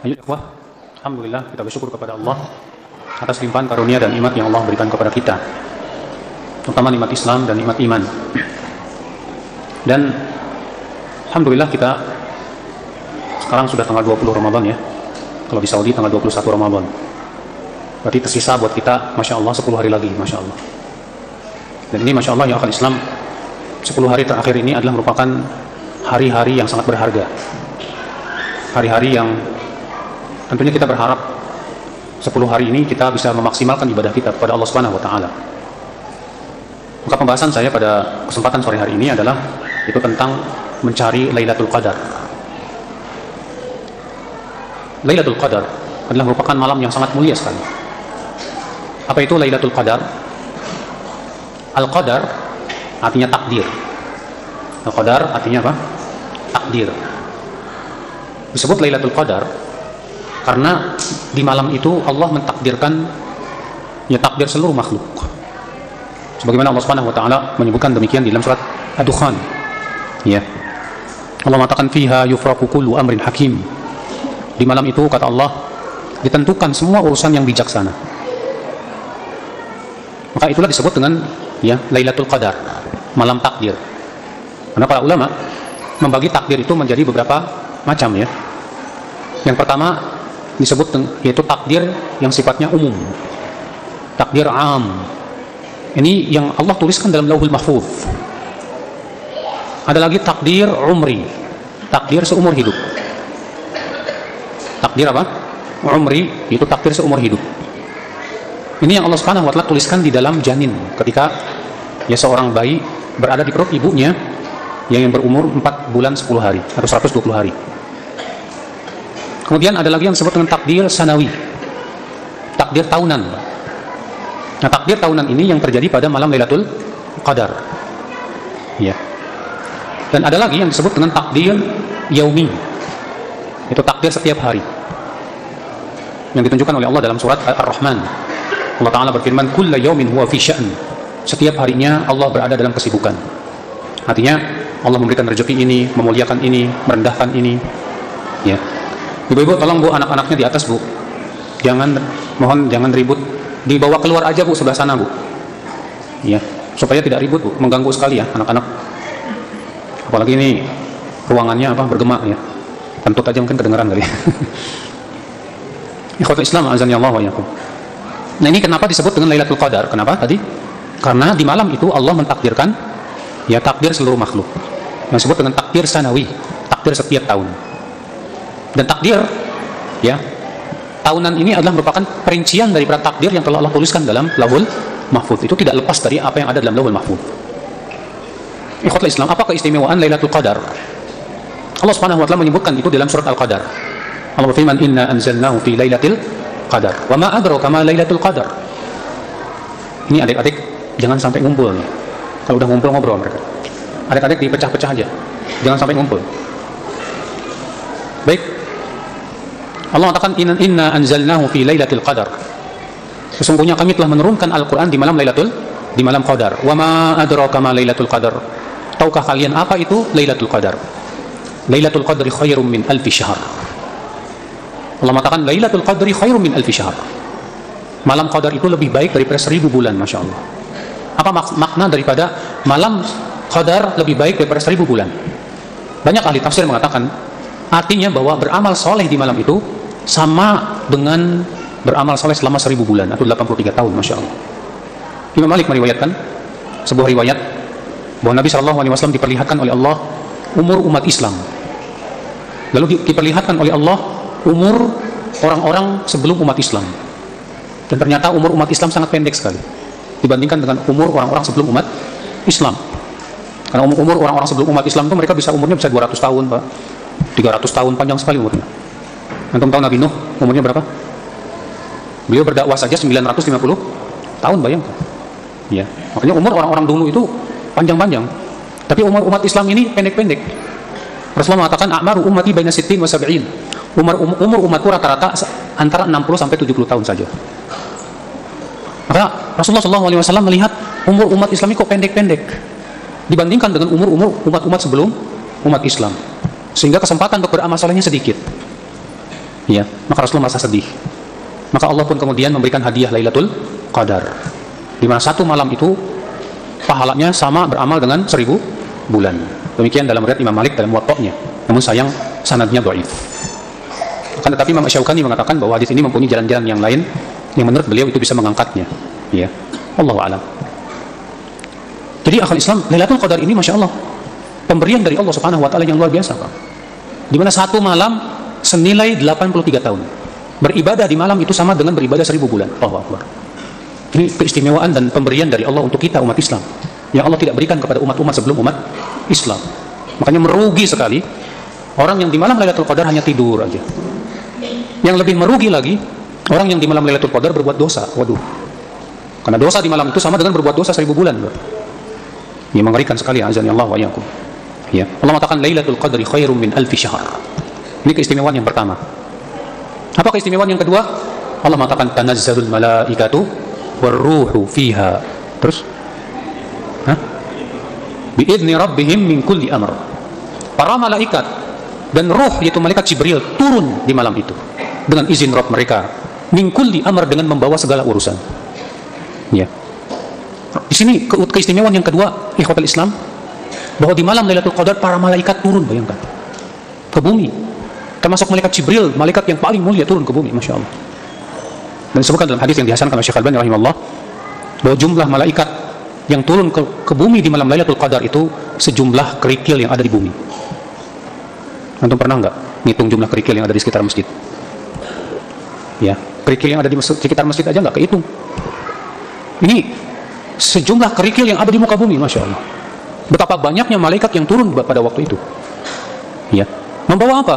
Ayo ikhwah, alhamdulillah kita bersyukur kepada Allah atas limpahan karunia dan nikmat yang Allah berikan kepada kita, terutama nikmat Islam dan nikmat iman. Dan alhamdulillah kita sekarang sudah tanggal 20 Ramadan ya. Kalau di Saudi tanggal 21 Ramadan. Berarti tersisa buat kita Masya Allah 10 hari lagi, Masya Allah. Dan ini Masya Allah ya akal Islam, 10 hari terakhir ini adalah merupakan hari-hari yang sangat berharga. Hari-hari yang tentunya kita berharap 10 hari ini kita bisa memaksimalkan ibadah kita kepada Allah Subhanahu wa taala. Maka pembahasan saya pada kesempatan sore hari ini adalah itu tentang mencari Lailatul Qadar. Lailatul Qadar adalah merupakan malam yang sangat mulia sekali. Apa itu Lailatul Qadar? Al-Qadar artinya takdir. Al-Qadar artinya apa? Takdir. Disebut Lailatul Qadar karena di malam itu Allah mentakdirkan ya takdir seluruh makhluk. Sebagaimana Allah Subhanahu wa taala menyebutkan demikian di dalam surat Ad-Dukhan. Ya. Allah mengatakan fiha yufraqu kullu amrin hakim. Di malam itu kata Allah ditentukan semua urusan yang bijaksana. Maka itulah disebut dengan ya Lailatul Qadar, malam takdir. Karena para ulama membagi takdir itu menjadi beberapa macam ya. Yang pertama disebut yaitu takdir yang sifatnya umum, takdir am. Ini yang Allah tuliskan dalam Lauhul Mahfuz. Ada lagi takdir umri, takdir seumur hidup. Takdir apa? Umri itu takdir seumur hidup. Ini yang Allah Subhanahu wa taala tuliskan di dalam janin ketika ya seorang bayi berada di perut ibunya yang berumur 4 bulan 10 hari atau 120 hari. Kemudian ada lagi yang disebut dengan takdir sanawi, takdir tahunan. Nah, takdir tahunan ini yang terjadi pada malam Lailatul Qadar. Ya. Dan ada lagi yang disebut dengan takdir yaumi. Itu takdir setiap hari. Yang ditunjukkan oleh Allah dalam surat Ar-Rahman. Allah Ta'ala berfirman, "Kulla yaumin huwa fi sya'n." Setiap harinya Allah berada dalam kesibukan. Artinya Allah memberikan rezeki ini, memuliakan ini, merendahkan ini. Ya. Ibu-ibu tolong bu, anak-anaknya di atas bu, mohon jangan ribut, dibawa keluar aja bu, sebelah sana bu, ya, supaya tidak ribut bu, mengganggu sekali ya anak-anak, apalagi ini ruangannya apa bergema ya, kentut aja mungkin kedengeran kali. Ikhwatul Islam azan ya Allah wa yakum. Nah ini kenapa disebut dengan Lailatul Qadar? Kenapa tadi? Karena di malam itu Allah mentakdirkan ya takdir seluruh makhluk, yang disebut dengan takdir sanawi, takdir setiap tahun. Dan takdir ya tahunan ini adalah merupakan perincian daripada takdir yang telah Allah tuliskan dalam Lauhul Mahfuz. Itu tidak lepas dari apa yang ada dalam Lauhul Mahfuz. Ikhwatul Islam, apa keistimewaan Lailatul Qadar? Allah Subhanahu wa taala menyebutkan itu dalam surat Al-Qadar. Allah berfirman, "Inna anzalnahu fi lailatul qadar." Wa ma adraka ma lailatul qadar. Ini adik-adik jangan sampai ngumpul. Kalau udah ngumpul ngobrol mereka. Adik-adik dipecah-pecah aja. Jangan sampai ngumpul. Baik. Allah mengatakan inna anzalnahu fi lailatul qadar. Sesungguhnya kami telah menurunkan Al-Qur'an di malam Qadar. Wa ma adraka ma lailatul qadar. Tahukah kalian apa itu Lailatul Qadar? Lailatul Qadri khairum min alfi syahr. Allah mengatakan Lailatul Qadri khairum min alfi syahr. Malam Qadar itu lebih baik daripada 1000 bulan, Masya Allah. Apa makna daripada malam Qadar lebih baik daripada 1000 bulan? Banyak ahli tafsir mengatakan artinya bahwa beramal soleh di malam itu sama dengan beramal soleh selama 1000 bulan atau 83 tahun, Masya Allah. Imam Malik meriwayatkan sebuah riwayat bahwa Nabi SAW diperlihatkan oleh Allah umur umat Islam, lalu diperlihatkan oleh Allah umur orang-orang sebelum umat Islam, dan ternyata umur umat Islam sangat pendek sekali dibandingkan dengan umur orang-orang sebelum umat Islam. Karena umur orang-orang sebelum umat Islam itu mereka umurnya bisa 200 tahun Pak, 300 tahun, panjang sekali umurnya. Antum tahu Nabi Nuh umurnya berapa? Beliau berdakwah saja 950 tahun, bayangkan. Ya, makanya umur orang-orang dulu itu panjang-panjang. Tapi umur umat Islam ini pendek-pendek. Rasulullah mengatakan a'maru ummati baina 60 wa 70. Umur umatku rata-rata antara 60 sampai 70 tahun saja. Maka Rasulullah SAW melihat umur umat Islam ini kok pendek-pendek dibandingkan dengan umur umat-umat sebelum umat Islam, sehingga kesempatan untuk beramal solehnya sedikit. Ya, maka Rasulullah merasa sedih. Maka Allah pun kemudian memberikan hadiah Lailatul Qadar, di mana satu malam itu pahalanya sama beramal dengan 1000 bulan. Demikian dalam riwayat Imam Malik dalam Muwatta'nya. Namun sayang sanadnya dhaif. Akan tetapi Imam Syaukani mengatakan bahwa hadis ini mempunyai jalan-jalan yang lain yang menurut beliau itu bisa mengangkatnya. Ya, Allahu a'lam. Jadi akal Islam, Lailatul Qadar ini Masya Allah pemberian dari Allah Subhanahu wa Ta'ala yang luar biasa, Pak. Di mana satu malam senilai 83 tahun. Beribadah di malam itu sama dengan beribadah 1000 bulan. Allahu Akbar. Ini keistimewaan dan pemberian dari Allah untuk kita umat Islam yang Allah tidak berikan kepada umat-umat sebelum umat Islam. Makanya merugi sekali orang yang di malam Lailatul Qadar hanya tidur aja. Yang lebih merugi lagi orang yang di malam Lailatul Qadar berbuat dosa. Waduh. Karena dosa di malam itu sama dengan berbuat dosa 1000 bulan. Ini mengerikan sekali, azan Allah wa iyyakum. Ya, Allah mengatakan Lailatul Qadri khairum min alfi syahr. Ini keistimewaan yang pertama. Apa keistimewaan yang kedua? Allah mengatakan tanazzalul malaikatu warruhu fiha. Terus biidzni rabbihim min kulli amr. Para malaikat dan ruh, yaitu malaikat Jibril, turun di malam itu dengan izin Rabb mereka. Min kulli amr, dengan membawa segala urusan. Ya. Di sini keistimewaan yang kedua, ikhwatul Islam, bahwa di malam Lailatul Qadar para malaikat turun, bayangkan, ke bumi. Termasuk malaikat Jibril, malaikat yang paling mulia, turun ke bumi, Masya Allah. Dan disebutkan dalam hadis yang dihasankan oleh Syekh Al-Albani rahimahullah, bahwa jumlah malaikat yang turun ke bumi di malam Lailatul Qadar itu sejumlah kerikil yang ada di bumi. Antum pernah nggak ngitung jumlah kerikil yang ada di sekitar masjid? Ya, kerikil yang ada di sekitar masjid aja nggak kehitung. Ini sejumlah kerikil yang ada di muka bumi, Masya Allah. Betapa banyaknya malaikat yang turun pada waktu itu. Ya, membawa apa?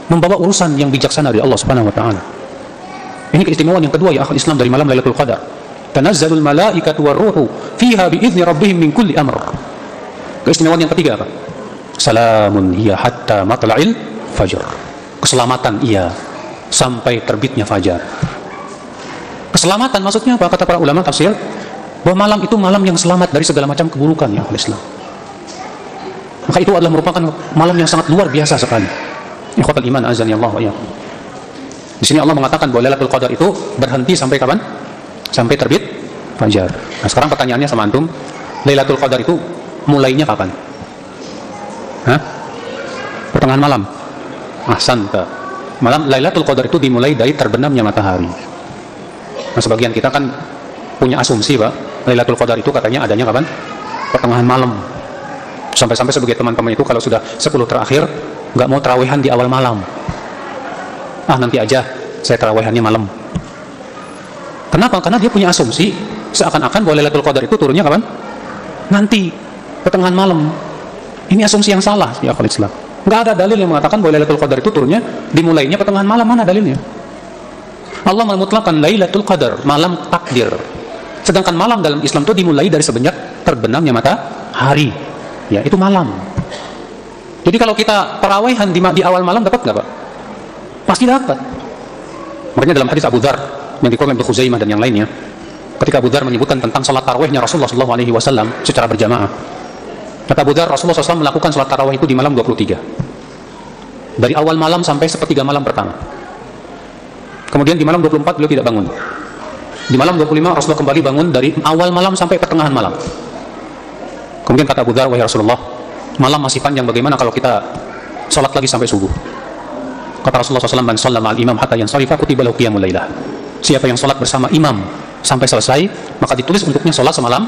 Membawa urusan yang bijaksana dari Allah Subhanahu wa Ta'ala. Ini keistimewaan yang kedua ya akhul Islam dari malam Lailatul Qadar. Tanazzalul malaikatu warruhu fiha biidzni rabbihim min kulli amr. Keistimewaan yang ketiga apa? Salamun hiya hatta matla'il fajr. Keselamatan ia sampai terbitnya fajar. Keselamatan maksudnya apa? Kata para ulama tafsir, bahwa malam itu malam yang selamat dari segala macam keburukan ya akhul Islam. Maka itu adalah merupakan malam yang sangat luar biasa sekali. Ikhwatul iman azani Allah wa iyyakum. Di sini Allah mengatakan bahwa Lailatul Qadar itu berhenti sampai kapan? Sampai terbit fajar. Nah, sekarang pertanyaannya sama antum, Lailatul Qadar itu mulainya kapan? Hah? Pertengahan malam. Ahsan, Pak. Malam Lailatul Qadar itu dimulai dari terbenamnya matahari. Nah, sebagian kita kan punya asumsi, Pak, Lailatul Qadar itu katanya adanya kapan? Pertengahan malam. Sampai-sampai sebagai teman-teman itu kalau sudah 10 terakhir nggak mau terawihan di awal malam. Nanti aja saya terawihannya malam. Kenapa? Karena dia punya asumsi seakan-akan bahwa Lailatul Qadar itu turunnya kapan? Nanti, pertengahan malam. Ini asumsi yang salah ya akhul Islam. Nggak ada dalil yang mengatakan bahwa Lailatul Qadar itu turunnya dimulainya pertengahan malam. Mana dalilnya? Allah memutlakkan Lailatul Qadar, malam takdir. Sedangkan malam dalam Islam itu dimulai dari semenjak terbenamnya matahari. Ya, itu malam. Jadi kalau kita tarawihan di awal malam dapat nggak, Pak? Pasti dapat. Makanya dalam hadis Abu Dzar yang dikeluarkan Ibnu Khuzaimah dan yang lainnya, ketika Abu Dzar menyebutkan tentang salat tarawihnya Rasulullah SAW secara berjamaah, kata Abu Dzar, Rasulullah SAW melakukan salat tarawih itu di malam 23, dari awal malam sampai sepertiga malam pertama. Kemudian di malam 24 beliau tidak bangun. Di malam 25 Rasulullah kembali bangun dari awal malam sampai pertengahan malam. Kemudian kata Abu Dzar, wahai Rasulullah, malam masih panjang, bagaimana kalau kita salat lagi sampai subuh? Kata Rasulullah SAW, man shalla ma'al imam hatta yansarifa kutiba lahu qiyamul lailah. Siapa yang salat bersama imam sampai selesai, maka ditulis untuknya salat semalam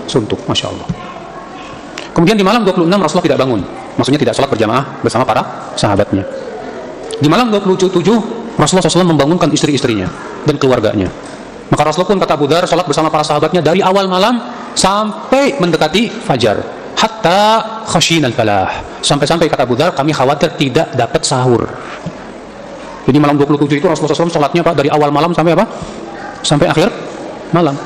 suntuk. Masya Allah. Kemudian di malam 26 Rasulullah tidak bangun, maksudnya tidak salat berjamaah bersama para sahabatnya. Di malam 27 Rasulullah SAW membangunkan istri-istrinya dan keluarganya. Maka Rasulullah pun kata Abu Dzar salat bersama para sahabatnya dari awal malam sampai mendekati fajar. Hatta khashinal falah. Sampai-sampai kata Abu Dzar, kami khawatir tidak dapat sahur. Jadi malam 27 itu Rasulullah SAW salatnya Pak dari awal malam sampai apa? Sampai akhir malam.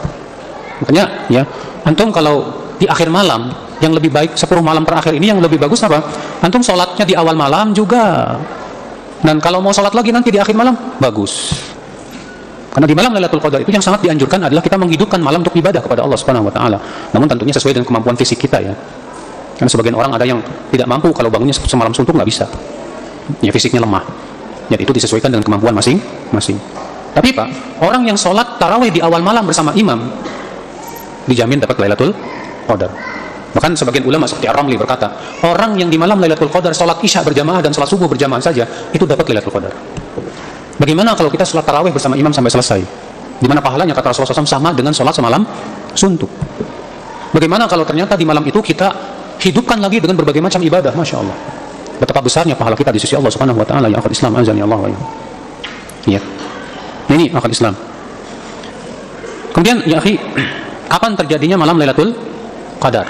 Makanya ya, antum kalau di akhir malam yang lebih baik 10 malam terakhir ini yang lebih bagus apa? Antum salatnya di awal malam juga. Dan kalau mau salat lagi nanti di akhir malam bagus. Karena di malam Lailatul Qadar itu yang sangat dianjurkan adalah kita menghidupkan malam untuk ibadah kepada Allah Subhanahu wa Ta'ala. Namun tentunya sesuai dengan kemampuan fisik kita ya. Karena sebagian orang ada yang tidak mampu kalau bangunnya semalam suntuk, nggak bisa. Ya, fisiknya lemah. Jadi itu disesuaikan dengan kemampuan masing-masing. Tapi Pak, orang yang sholat tarawih di awal malam bersama imam dijamin dapat Lailatul Qadar. Bahkan sebagian ulama seperti Ar-Ramli berkata, orang yang di malam Lailatul Qadar sholat isya berjamaah dan sholat subuh berjamaah saja, itu dapat Lailatul Qadar. Bagaimana kalau kita sholat tarawih bersama imam sampai selesai? Di mana pahalanya kata Rasulullah SAW sama dengan sholat semalam suntuk. Bagaimana kalau ternyata di malam itu kita hidupkan lagi dengan berbagai macam ibadah? Masya Allah, betapa besarnya pahala kita di sisi Allah Subhanahu Wa Taala. Ya akhul Islam, azani Allah wa ya. Ini akhul Islam. Kemudian ya akhi, kapan terjadinya malam Lailatul Qadar?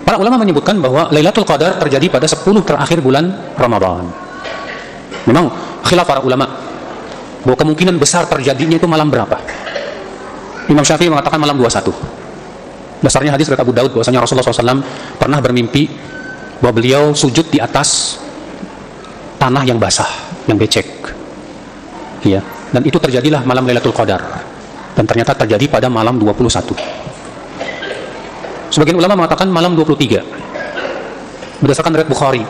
Para ulama menyebutkan bahwa Lailatul Qadar terjadi pada 10 terakhir bulan Ramadan. Memang khilaf para ulama bahwa kemungkinan besar terjadinya itu malam berapa. Imam Syafi'i mengatakan malam 21. Dasarnya hadis dari Abu Daud bahwasanya Rasulullah SAW pernah bermimpi bahwa beliau sujud di atas tanah yang basah, yang becek. Ya, dan itu terjadilah malam Lailatul Qadar. Dan ternyata terjadi pada malam 21. Sebagian ulama mengatakan malam 23. Berdasarkan riwayat Bukhari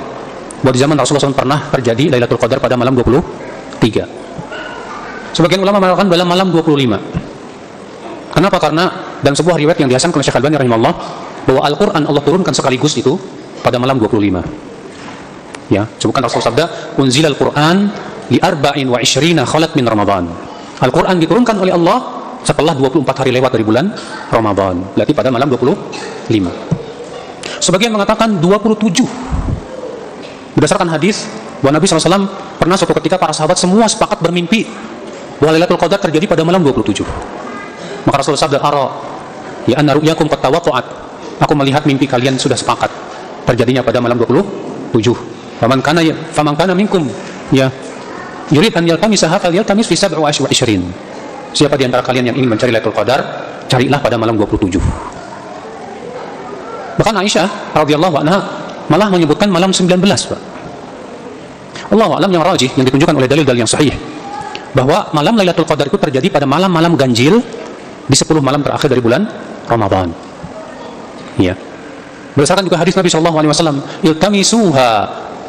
bahwa di zaman Rasulullah SAW pernah terjadi Lailatul Qadar pada malam 23. Sebagian ulama mengatakan dalam malam 25. Kenapa? Karena dan sebuah riwayat yang dihasankan oleh Syekh Al-Albani rahimahullah bahwa Al-Quran Allah turunkan sekaligus itu pada malam 25. Ya, sebutkan Rasulullah sabda, "Unzilal Quran li arba'in wa ishrina khalat min Ramadan." Al-Quran diturunkan oleh Allah setelah 24 hari lewat dari bulan Ramadan. Berarti pada malam 25. Sebagian mengatakan 27. Berdasarkan hadis bahwa Nabi SAW pernah suatu ketika para sahabat semua sepakat bermimpi bahwa Lailatul Qadar terjadi pada malam 27. Maka Rasulullah sabda, "Ara ya anna ru'yakum qad tawaqqa'at." Aku melihat mimpi kalian sudah sepakat terjadinya pada malam 27. Faman kana minkum ya yurid an yaltamisaha falyaltamis fi 27. Siapa di antara kalian yang ingin mencari Lailatul Qadar, carilah pada malam 27. Bahkan Aisyah radhiyallahu anha malah menyebutkan malam 19, Pak. Allahu a'lam, yang rajih yang ditunjukkan oleh dalil-dalil yang sahih bahwa malam Lailatul Qadar itu terjadi pada malam-malam ganjil di 10 malam terakhir dari bulan Ramadan. Ya. Berdasarkan juga hadis Nabi sallallahu alaihi wasallam, "Iltamisuha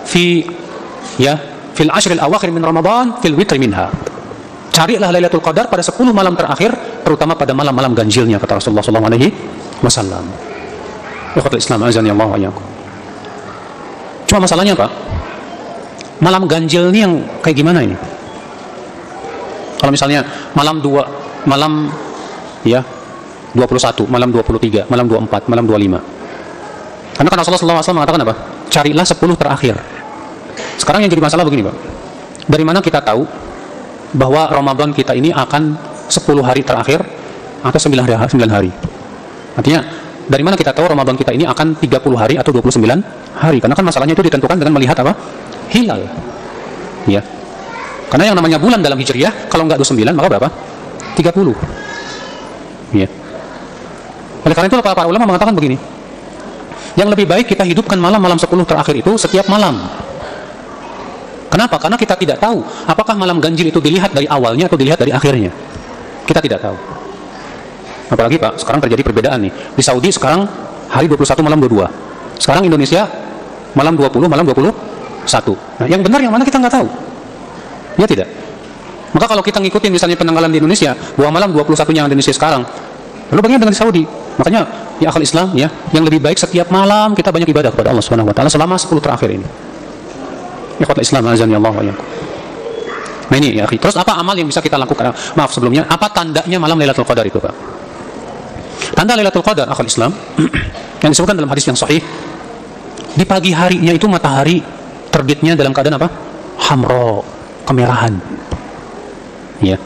fil ashril awakhir min Ramadan fil witri minha." Carilah Lailatul Qadar pada 10 malam terakhir, terutama pada malam-malam ganjilnya, kata Rasulullah sallallahu alaihi wasallam. Ikhwatul Islam, azani Allah wa iyyakum. Cuma masalahnya, Pak, malam ganjil ini yang kayak gimana ini? Kalau misalnya malam 21, malam 23, malam 24, malam 25. Karena kan Rasulullah SAW mengatakan apa? Carilah 10 terakhir. Sekarang yang jadi masalah begini, Pak. Dari mana kita tahu bahwa Ramadan kita ini akan 10 hari terakhir atau 9 hari? Artinya, dari mana kita tahu Ramadan kita ini akan 30 hari atau 29 hari? Karena kan masalahnya itu ditentukan dengan melihat apa? Hilal. Ya. Karena yang namanya bulan dalam Hijriyah, kalau nggak 29, maka berapa? 30. Ya. Oleh karena itu para ulama mengatakan begini, yang lebih baik kita hidupkan malam-malam 10 terakhir itu setiap malam. Kenapa? Karena kita tidak tahu apakah malam ganjil itu dilihat dari awalnya atau dilihat dari akhirnya. Kita tidak tahu. Apalagi, Pak, sekarang terjadi perbedaan nih. Di Saudi sekarang hari 21 malam 22. Sekarang Indonesia malam 20 malam 21. Nah, yang benar yang mana kita nggak tahu. Ya tidak. Maka kalau kita ngikutin misalnya penanggalan di Indonesia bahwa malam 21-nya yang Indonesia sekarang, lalu bagaimana dengan di Saudi? Makanya ya akal Islam ya, yang lebih baik setiap malam kita banyak ibadah kepada Allah Subhanahu wa taala selama 10 terakhir ini. Ikhwatul Islam, azani Allah wa iyyakum. Nah ini ya, terus apa amal yang bisa kita lakukan? Maaf sebelumnya, apa tandanya malam Lailatul Qadar itu, Pak? Tanda Lailatul Qadar akal Islam yang disebutkan dalam hadis yang sahih, di pagi harinya itu matahari terbitnya dalam keadaan apa? Hamra, kemerahan. Ya.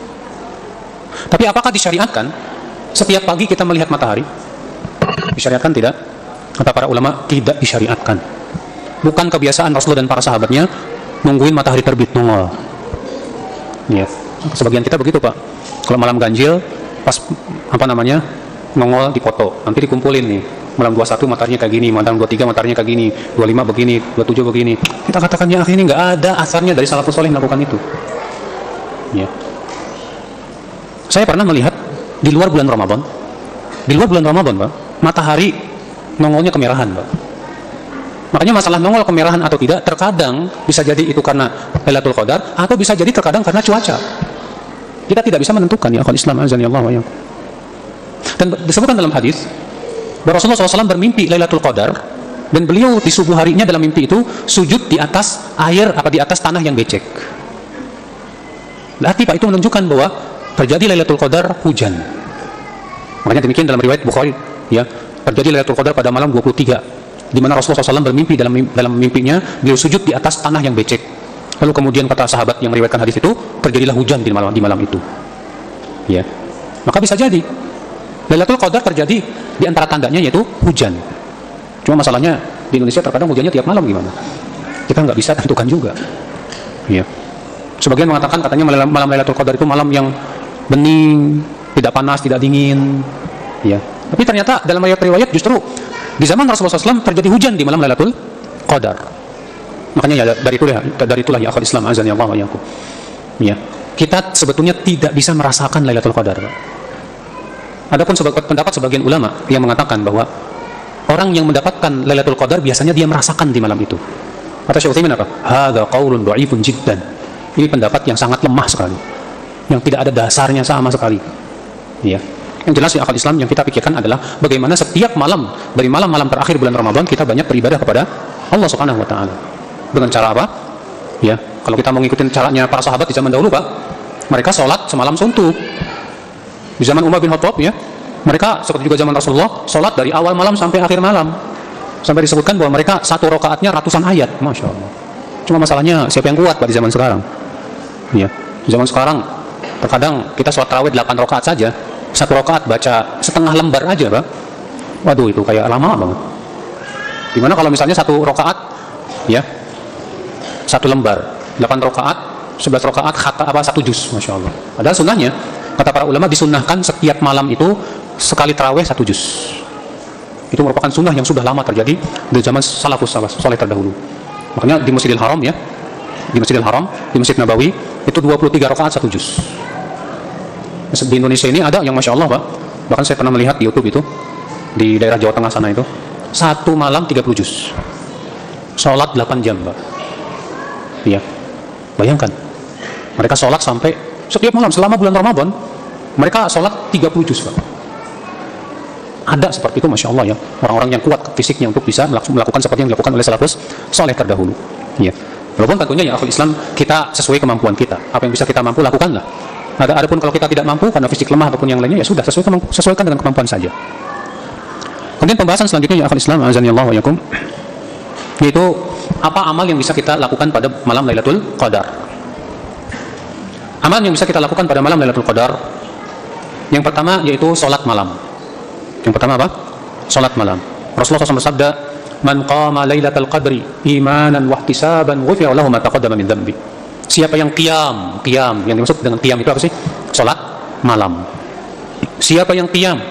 Tapi apakah disyariatkan setiap pagi kita melihat matahari? Disyariatkan tidak? Kata para ulama, tidak disyariatkan. Bukan kebiasaan Rasulullah dan para sahabatnya nungguin matahari terbit nongol. Ya. Sebagian kita begitu, Pak. Kalau malam ganjil pas nongol dipoto, nanti dikumpulin nih. Malam 21 mataharinya kayak gini, malam 23 mataharinya kayak gini, 25 begini, 27 begini. Kita katakan ya ini nggak ada asarnya dari salafus saleh melakukan itu. Ya. Saya pernah melihat di luar bulan Ramadan, Pak, matahari nongolnya kemerahan, Pak. Makanya masalah nongol kemerahan atau tidak terkadang bisa jadi itu karena Lailatul Qadar atau bisa jadi terkadang karena cuaca. Kita tidak bisa menentukan ya akhwal Islam azan ya Allah wa iyyakum. Dan disebutkan dalam hadis bahwa Rasulullah SAW bermimpi Lailatul Qadar dan beliau di subuh harinya dalam mimpi itu sujud di atas air di atas tanah yang becek. Berarti Pak itu menunjukkan bahwa terjadi Lailatul Qadar hujan. Makanya demikian dalam riwayat Bukhari ya, terjadi Lailatul Qadar pada malam 23 di mana Rasulullah SAW bermimpi dalam mimpinya beliau sujud di atas tanah yang becek. Lalu kemudian kata sahabat yang meriwayatkan hadis itu, terjadilah hujan di malam itu. Ya. Maka bisa jadi Lailatul Qadar terjadi di antara tandanya yaitu hujan. Cuma masalahnya di Indonesia terkadang hujannya tiap malam gimana? Kita nggak bisa tentukan juga. Ya. Sebagian mengatakan katanya malam Lailatul Qadar itu malam yang bening, tidak panas, tidak dingin. Ya. Tapi ternyata dalam riwayat justru di zaman Rasulullah SAW terjadi hujan di malam Lailatul Qadar. Makanya ya dari itulah ya akhwal Islam azan ya Allah wa iyyakum. Ya. Kita sebetulnya tidak bisa merasakan Lailatul Qadar. Adapun pendapat sebagian ulama yang mengatakan bahwa orang yang mendapatkan Lailatul Qadar biasanya dia merasakan di malam itu. Kata Syekh Utsaimin apa? Hadza qaulun dha'ifun jiddan. Ini pendapat yang sangat lemah sekali. Yang tidak ada dasarnya sama sekali. Ya. Yang jelas ya akhwal Islam yang kita pikirkan adalah bagaimana setiap malam dari malam-malam terakhir bulan Ramadan kita banyak beribadah kepada Allah Subhanahu wa taala. Dengan cara apa? Ya, kalau kita mau ngikutin caranya para sahabat di zaman dahulu, Pak, mereka sholat semalam suntuk. Di zaman Umar bin Khattab ya, mereka seperti juga zaman Rasulullah, sholat dari awal malam sampai akhir malam. Sampai disebutkan bahwa mereka satu rakaatnya ratusan ayat. Masya Allah. Cuma masalahnya siapa yang kuat Pak di zaman sekarang? Ya, di zaman sekarang terkadang kita sholat tarawih 8 rakaat saja. Satu rakaat baca setengah lembar aja, Pak. Waduh, itu kayak lama banget. Dimana kalau misalnya satu rakaat ya, satu lembar, 8 rakaat, 11 rakaat satu juz, Masya Allah. Padahal sunnahnya, kata para ulama disunnahkan setiap malam itu sekali tarawih 1 juz. Itu merupakan sunnah yang sudah lama terjadi di zaman salafus saleh terdahulu. Makanya di Masjidil Haram ya, di Masjidil Haram, di Masjid Nabawi itu 23 rakaat 1 juz. Di Indonesia ini ada yang Masya Allah Pak, bahkan saya pernah melihat di YouTube itu di daerah Jawa Tengah sana itu satu malam 30 juz, sholat 8 jam Pak. Iya, bayangkan mereka sholat sampai setiap malam selama bulan Ramadan mereka sholat 30 juz Pak. Ada seperti itu Masya Allah ya, orang-orang yang kuat fisiknya untuk bisa melakukan seperti yang dilakukan oleh salafus saleh terdahulu. Iya, walaupun tentunya ya akhul Islam kita sesuai kemampuan kita, apa yang bisa kita mampu lakukanlah. Adapun kalau kita tidak mampu karena fisik lemah ataupun yang lainnya ya sudah sesuaikan dengan kemampuan saja. Kemudian pembahasan selanjutnya ya akhwal Islam azanillahu wa iyyakum, yaitu apa amal yang bisa kita lakukan pada malam Lailatul Qadar. Amal yang bisa kita lakukan pada malam Lailatul Qadar yang pertama yaitu salat malam. Yang pertama apa? Salat malam. Rasulullah SAW bersabda, "Man qama Lailatul Qadri imanan wa ihtisaban ghufira lahu ma taqaddama min dhanbi." Siapa yang qiyam, yang dimaksud dengan qiyam itu apa sih? Salat malam. Siapa yang qiyam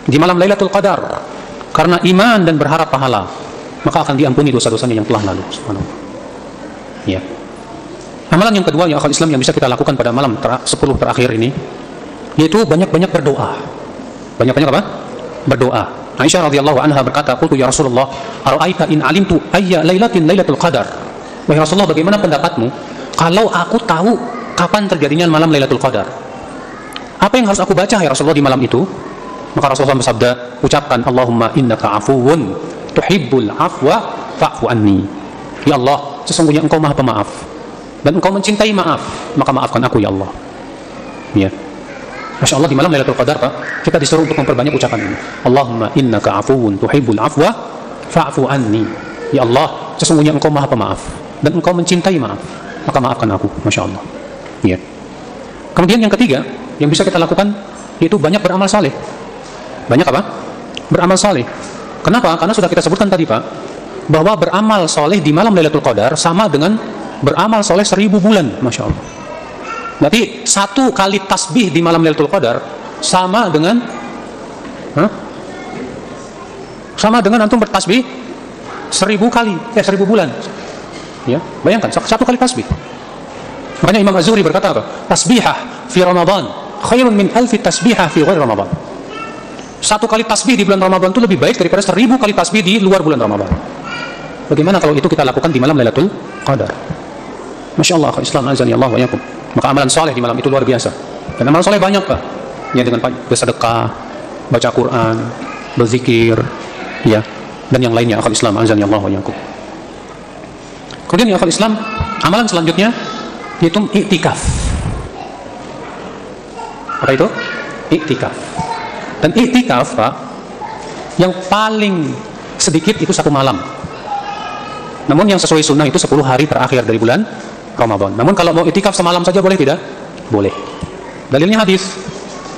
di malam Lailatul Qadar karena iman dan berharap pahala, maka akan diampuni dosa-dosanya yang telah lalu. Subhanallah. Ya. Amalan yang kedua yang akhwal Islam yang bisa kita lakukan pada malam 10 terakhir ini yaitu banyak-banyak berdoa. Banyak-banyak apa? Berdoa. Aisyah radhiyallahu anha berkata, "Qultu ya Rasulullah, ara'aita in alimtu ayya lailatin Lailatul Qadar?" Wahai Rasulullah, bagaimana pendapatmu kalau aku tahu kapan terjadinya malam Lailatul Qadar? Apa yang harus aku baca ya Rasulullah di malam itu? Maka Rasulullah bersabda, ucapkan Allahumma innaka afuwun tuhibbul afwa fa'fu anni. Ya Allah, sesungguhnya Engkau Maha Pemaaf dan Engkau mencintai maaf, maka maafkan aku ya Allah. Ya. Masya Allah, di malam Lailatul Qadar Pak, kita disuruh untuk memperbanyak ucapan ini. Allahumma innaka afuwun tuhibbul afwa fa'fu anni. Ya Allah, sesungguhnya Engkau Maha Pemaaf dan Engkau mencintai maaf, maka maafkan aku. Masya Allah. Ya. Kemudian yang ketiga yang bisa kita lakukan yaitu banyak beramal saleh. Banyak apa? Beramal saleh. Kenapa? Karena sudah kita sebutkan tadi Pak, bahwa beramal saleh di malam Lailatul Qadar sama dengan beramal saleh 1000 bulan. Masya Allah. Berarti 1 kali tasbih di malam Lailatul Qadar sama dengan antum bertasbih 1000 kali, 1000 bulan. Ya, bayangkan 1 kali tasbih. Makanya Imam Az-Zuhri berkata apa? Tasbihah fi Ramadan khairun min alfi tasbihah fi ghairi Ramadan. 1 kali tasbih di bulan Ramadan itu lebih baik daripada 1000 kali tasbih di luar bulan Ramadan. Bagaimana kalau itu kita lakukan di malam Lailatul Qadar? Masya Allah, Islam azani Allah wa yakum. Maka amalan soleh di malam itu luar biasa. Dan amalan soleh banyak Pak. Ya, dengan bersedekah, baca Quran, berzikir, ya, dan yang lainnya. Akhul Islam azani Allah wa yakum. Kemudian ya akhul Islam, amalan selanjutnya yaitu iktikaf. Apa itu? Iktikaf. Dan iktikaf Pak, yang paling sedikit itu 1 malam. Namun yang sesuai sunnah itu 10 hari terakhir dari bulan Ramadan. Namun kalau mau iktikaf semalam saja boleh tidak? Boleh. Dalilnya hadis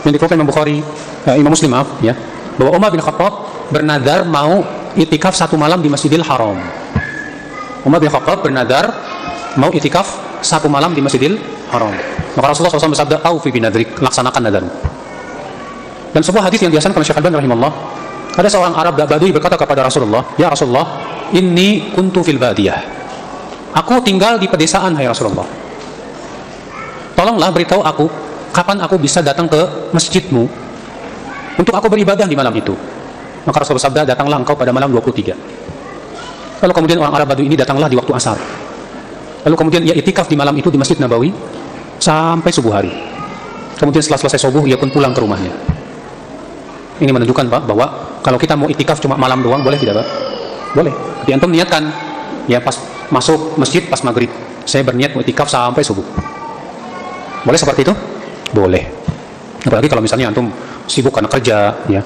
yang dikeluarkan Imam Bukhari, Imam Muslim maaf ya, bahwa Umar bin Khattab bernadar mau iktikaf 1 malam di Masjidil Haram. Umar bin Khattab bernadar mau iktikaf 1 malam di Masjidil Haram. Maka Rasulullah SAW bersabda, "Aufi binadrik," laksanakan nadar. Dan sebuah hadis yang dihasankan oleh Syekh Al-Albani rahimahullah, ada seorang Arab Badui berkata kepada Rasulullah, "Ya Rasulullah, inni kuntu fil badiyah." Aku tinggal di pedesaan, hai Rasulullah. Tolonglah beritahu aku kapan aku bisa datang ke masjidmu untuk aku beribadah di malam itu. Maka Rasulullah bersabda, "Datanglah engkau pada malam 23." Lalu kemudian orang Arab Badui ini datanglah di waktu asar. Lalu kemudian ia itikaf di malam itu di Masjid Nabawi sampai subuh hari. Kemudian setelah selesai subuh ia pun pulang ke rumahnya. Ini menunjukkan Pak bahwa kalau kita mau itikaf cuma malam doang boleh tidak Pak? Boleh. Jadi antum niatkan ya pas masuk masjid pas maghrib, saya berniat mau itikaf sampai subuh. Boleh seperti itu? Boleh. Apalagi kalau misalnya antum sibuk karena kerja ya.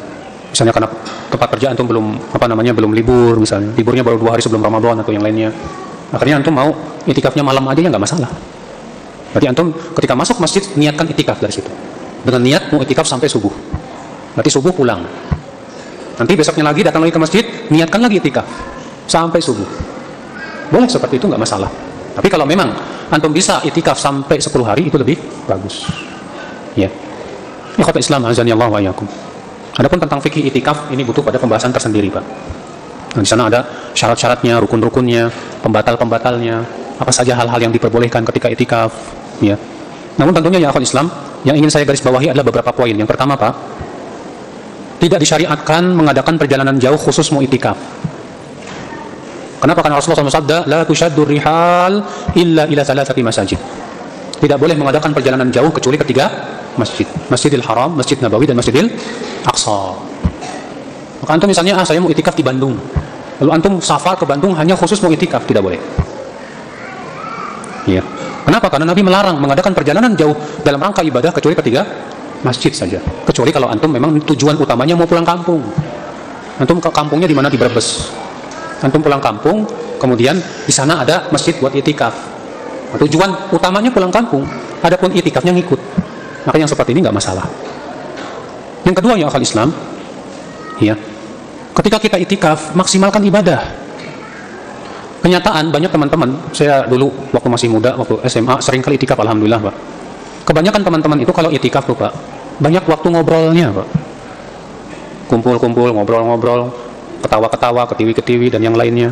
Misalnya karena tempat kerja antum belum libur misalnya. Liburnya baru 2 hari sebelum Ramadan atau yang lainnya. Akhirnya antum mau itikafnya malam aja ya nggak masalah. Berarti antum ketika masuk masjid niatkan itikaf dari situ. Dengan niat mau itikaf sampai subuh. Berarti subuh pulang. Nanti besoknya lagi datang lagi ke masjid, niatkan lagi itikaf sampai subuh. Boleh seperti itu, nggak masalah. Tapi kalau memang antum bisa itikaf sampai 10 hari itu lebih bagus. Ya. Ikhwatul Islam azani Allah wa iyyakum. Adapun tentang fikih itikaf ini butuh pada pembahasan tersendiri, Pak. Nah, di sana ada syarat-syaratnya, rukun-rukunnya, pembatal-pembatalnya, apa saja hal-hal yang diperbolehkan ketika itikaf, ya. Namun tentunya ya akhwat Islam, yang ingin saya garis bawahi adalah beberapa poin. Yang pertama, Pak, tidak disyariatkan mengadakan perjalanan jauh khusus mau itikaf. Kenapa? Karena Rasulullah SAW sabda, la tushaddur rihal illa ila thalathati masajid. Tidak boleh mengadakan perjalanan jauh kecuali ketiga masjid. Masjidil Haram, Masjid Nabawi, dan Masjidil Aqsa. Maka antum misalnya, saya mau itikaf di Bandung. Lalu antum safar ke Bandung hanya khusus mau itikaf, tidak boleh. Ya. Kenapa? Karena Nabi melarang mengadakan perjalanan jauh dalam rangka ibadah kecuali ketiga masjid saja. Kecuali kalau antum memang tujuan utamanya mau pulang kampung. Antum ke kampungnya di mana? Di Brebes. Antum pulang kampung, kemudian di sana ada masjid buat itikaf. Nah, tujuan utamanya pulang kampung. Adapun itikafnya ngikut. Maka yang seperti ini nggak masalah. Yang kedua ya akal Islam, ya, ketika kita itikaf maksimalkan ibadah. Kenyataan banyak teman-teman, saya dulu waktu masih muda, waktu SMA sering kali itikaf, alhamdulillah Pak. Kebanyakan teman-teman itu kalau itikaf tuh Pak, banyak waktu ngobrolnya Pak. Kumpul-kumpul, ngobrol-ngobrol, ketawa-ketawa, ketiwi-ketiwi dan yang lainnya.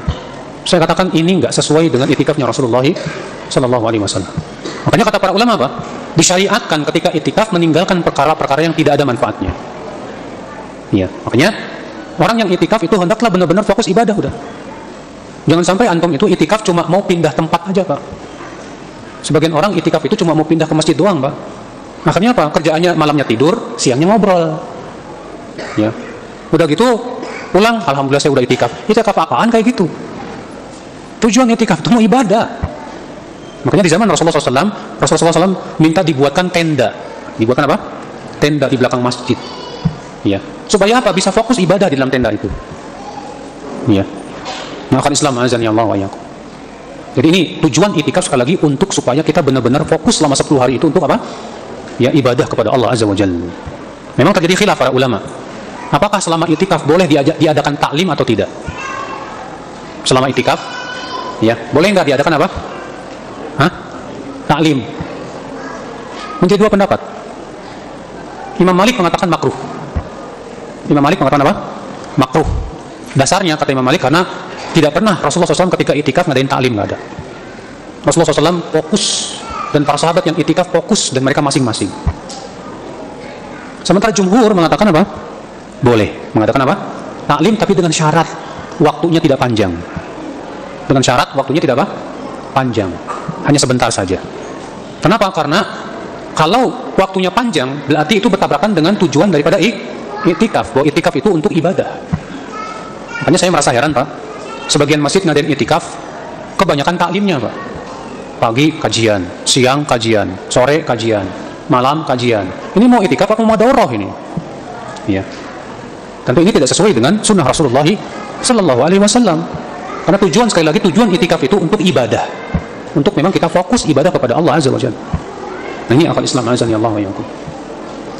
Saya katakan ini nggak sesuai dengan itikafnya Rasulullah Sallallahu Alaihi Wasallam. Makanya kata para ulama Pak, disyariatkan ketika itikaf meninggalkan perkara-perkara yang tidak ada manfaatnya. Iya, makanya orang yang itikaf itu hendaklah benar-benar fokus ibadah udah. Jangan sampai antum itu itikaf cuma mau pindah tempat aja Pak. Sebagian orang itikaf itu cuma mau pindah ke masjid doang Pak. Makanya apa? Kerjaannya malamnya tidur, siangnya ngobrol. Ya, udah gitu pulang, alhamdulillah saya udah itikaf. Itikaf apaan kayak gitu? Tujuan itikaf itu mau ibadah. Makanya di zaman Rasulullah SAW minta dibuatkan tenda. Dibuatkan apa? Tenda di belakang masjid. Ya, supaya apa? Bisa fokus ibadah di dalam tenda itu. Ya. Maka Islam azani Allah wa iyyakum. Jadi ini tujuan itikaf sekali lagi untuk supaya kita benar-benar fokus selama 10 hari itu untuk apa? Ya, ibadah kepada Allah azza wa jalla. Memang terjadi khilaf para ulama. Apakah selama itikaf boleh diadakan taklim atau tidak? Selama itikaf, ya, boleh nggak diadakan apa? Hah? Taklim. Menjadi dua pendapat. Imam Malik mengatakan makruh. Imam Malik mengatakan apa? Makruh. Dasarnya kata Imam Malik karena tidak pernah Rasulullah SAW ketika itikaf ngadain taklim, nggak ada. Rasulullah SAW fokus dan para sahabat yang itikaf fokus dan mereka masing-masing. Sementara jumhur mengatakan apa? Boleh mengatakan apa? Taklim tapi dengan syarat waktunya tidak panjang. Dengan syarat waktunya tidak apa? Panjang. Hanya sebentar saja. Kenapa? Karena kalau waktunya panjang, berarti itu bertabrakan dengan tujuan daripada iktikaf. Bahwa iktikaf itu untuk ibadah. Makanya saya merasa heran, Pak. Sebagian masjid ngadain iktikaf, kebanyakan taklimnya, Pak. Pagi kajian, siang kajian, sore kajian, malam kajian. Ini mau iktikaf apa mau daurah ini? Ya. Tentu ini tidak sesuai dengan sunnah Rasulullah Sallallahu Alaihi Wasallam. Karena tujuan, sekali lagi, tujuan iktikaf itu untuk ibadah, untuk memang kita fokus ibadah kepada Allah Azza wa Jalla. Nah, ini akal Islam azan ya Allah wa yakum.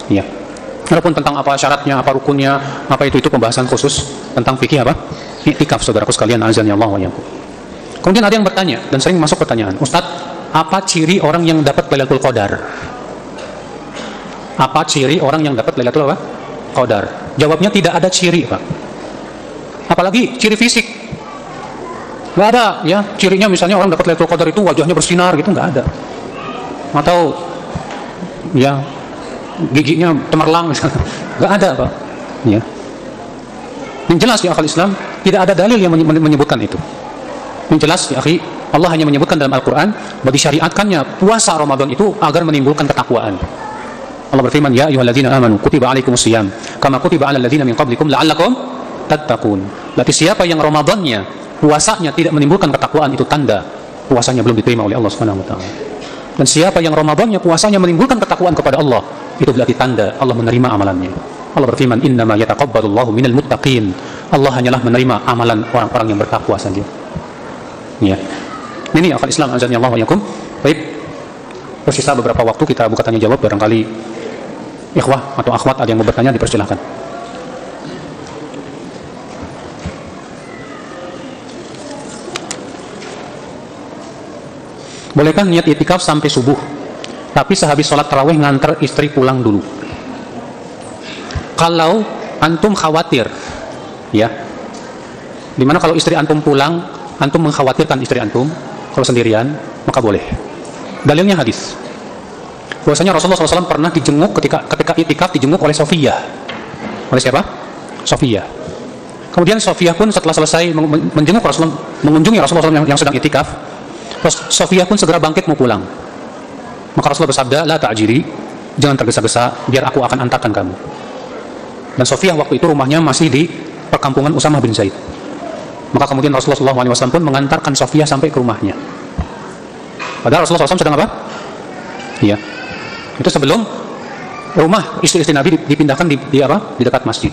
Ya. Walaupun tentang apa syaratnya, apa rukunnya, apa itu pembahasan khusus tentang fikih apa? Iktikaf, saudaraku sekalian azan ya Allah wa yakum. Kemudian ada yang bertanya dan sering masuk pertanyaan, Ustaz, apa ciri orang yang dapat Lailatul Qadar? Apa ciri orang yang dapat Lailatul Qadar? Jawabnya tidak ada ciri, Pak. Apalagi ciri fisik. Nggak ada, ya, cirinya misalnya orang dapat Lailatul Qadar itu wajahnya bersinar gitu, nggak ada. Atau ya giginya cemerlang misalnya, nggak ada, Pak. Ya. Yang jelas di akal Islam tidak ada dalil yang menyebutkan itu. Yang jelas ya akhi, Allah hanya menyebutkan dalam Al-Quran bahwa disyariatkannya puasa Ramadan itu agar menimbulkan ketakwaan. Allah berfirman, ya ayyuhalladzina amanu kutiba alaikumusiyam kama kutiba alal ladzina min qablikum la'allakum tattaqun. Berarti siapa yang Ramadannya puasanya tidak menimbulkan ketakwaan, itu tanda puasanya belum diterima oleh Allah Subhanahu wa taala. Dan siapa yang Ramadannya puasanya menimbulkan ketakwaan kepada Allah, itu berarti tanda Allah menerima amalannya. Allah berfirman, innama yataqabbalullahu minal muttaqin. Allah hanyalah menerima amalan orang-orang yang bertakwa saja. Ya. Ini akal Islam azan ya Allah wa yakum. Baik. Tersisa beberapa waktu kita buka tanya jawab, barangkali ikhwah atau akhwat ada yang mau bertanya, dipersilahkan. Bolehkah niat itikaf sampai subuh, tapi sehabis sholat tarawih nganter istri pulang dulu? Kalau antum khawatir, ya, dimana kalau istri antum pulang, antum mengkhawatirkan istri antum, kalau sendirian, maka boleh. Dalilnya hadis. Bahwasanya Rasulullah SAW pernah dijenguk ketika itikaf, dijenguk oleh Sofiyah. Oleh siapa? Sofiyah. Kemudian Sofiyah pun setelah selesai menjenguk Rasulullah, mengunjungi Rasulullah SAW yang sedang itikaf, Sofiyah pun segera bangkit mau pulang. Maka Rasulullah bersabda, la ta'jiri, jangan tergesa-gesa, biar aku akan antarkan kamu. Dan Sofiyah waktu itu rumahnya masih di perkampungan Usamah bin Zaid. Maka kemudian Rasulullah SAW pun mengantarkan Sofiyah sampai ke rumahnya. Padahal Rasulullah SAW sedang apa? Iya. Itu sebelum rumah istri-istri Nabi dipindahkan di dekat masjid.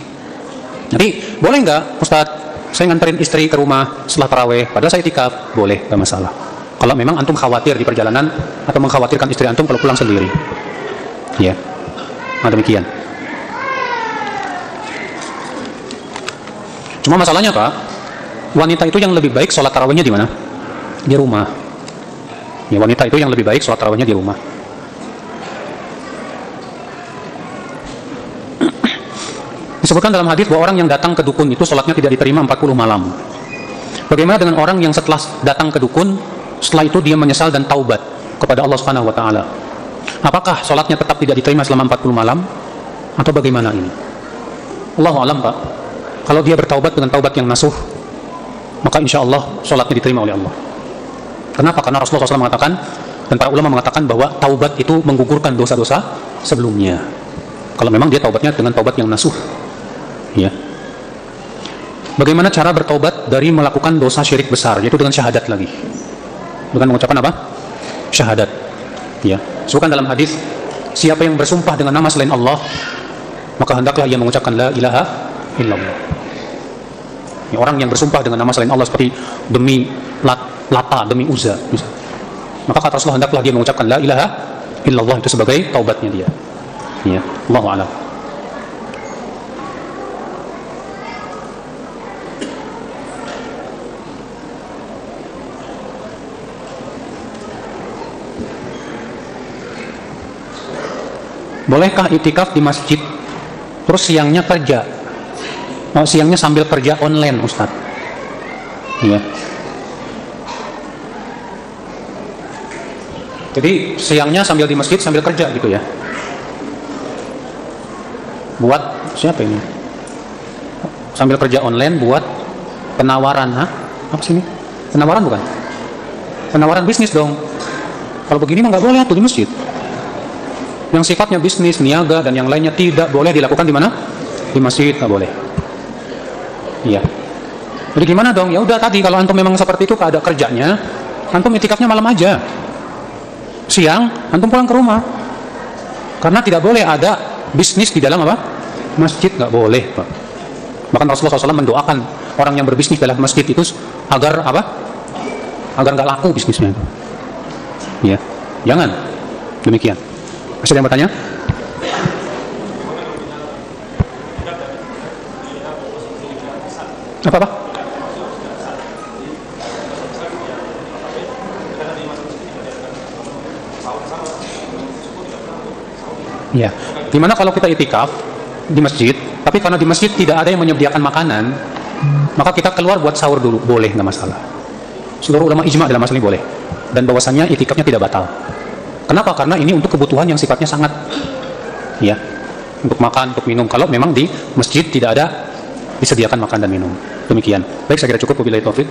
Jadi boleh nggak, Ustadz, saya nganterin istri ke rumah setelah taraweh, padahal saya itikaf? Boleh, nggak masalah. Kalau memang antum khawatir di perjalanan atau mengkhawatirkan istri antum kalau pulang sendiri. Ya. Nah, demikian. Cuma masalahnya, Pak, wanita itu yang lebih baik sholat tarawihnya di mana? Di rumah. Ya, wanita itu yang lebih baik sholat tarawihnya di rumah. Disebutkan dalam hadis bahwa orang yang datang ke dukun itu sholatnya tidak diterima 40 malam. Bagaimana dengan orang yang setelah datang ke dukun, setelah itu dia menyesal dan taubat kepada Allah Subhanahu wa taala? Apakah sholatnya tetap tidak diterima selama 40 malam atau bagaimana ini? Allahu a'lam, Pak. Kalau dia bertaubat dengan taubat yang nasuh, maka insya Allah sholatnya diterima oleh Allah. Kenapa? Karena Rasulullah SAW mengatakan, dan para ulama mengatakan bahwa taubat itu menggugurkan dosa-dosa sebelumnya. Kalau memang dia taubatnya dengan taubat yang nasuh. Ya. Bagaimana cara bertaubat dari melakukan dosa syirik besar, yaitu dengan syahadat lagi, dengan mengucapkan apa? Syahadat. Ya. Sebutkan dalam hadis, siapa yang bersumpah dengan nama selain Allah, maka hendaklah ia mengucapkan la ilaha illallah. Ya, orang yang bersumpah dengan nama selain Allah seperti demi Lata, demi Uzza, maka kata Rasulullah, hendaklah dia mengucapkan la ilaha illallah, itu sebagai taubatnya dia. Ya, Allahu a'lam. Bolehkah itikaf di masjid terus siangnya kerja? Oh, siangnya sambil kerja online, Ustaz. Ya. Jadi siangnya sambil di masjid sambil kerja gitu ya. Buat siapa ini? Sambil kerja online buat penawaran, apa sih ini? Penawaran bukan? Penawaran bisnis dong. Kalau begini mah nggak boleh tuh di masjid. Yang sifatnya bisnis, niaga dan yang lainnya tidak boleh dilakukan di mana? Di masjid nggak boleh. Iya. Jadi gimana dong? Ya udah tadi kalau antum memang seperti itu ada kerjanya, antum itikafnya malam aja. Siang antum pulang ke rumah. Karena tidak boleh ada bisnis di dalam apa? Masjid nggak boleh, Pak. Bahkan Rasulullah SAW mendoakan orang yang berbisnis dalam masjid itu agar apa? Agar nggak laku bisnisnya. Ya, jangan. Demikian. Masih ada yang bertanya? Apa? Ya, gimana kalau kita itikaf di masjid, tapi karena di masjid tidak ada yang menyediakan makanan, maka kita keluar buat sahur dulu, boleh, nggak masalah. Seluruh ulama ijma dalam masalah ini boleh, dan bahwasannya itikafnya tidak batal. Kenapa? Karena ini untuk kebutuhan yang sifatnya sangat, ya, untuk makan, untuk minum. Kalau memang di masjid tidak ada disediakan makan dan minum, demikian. Baik, saya kira cukup. Wabillahi taufik.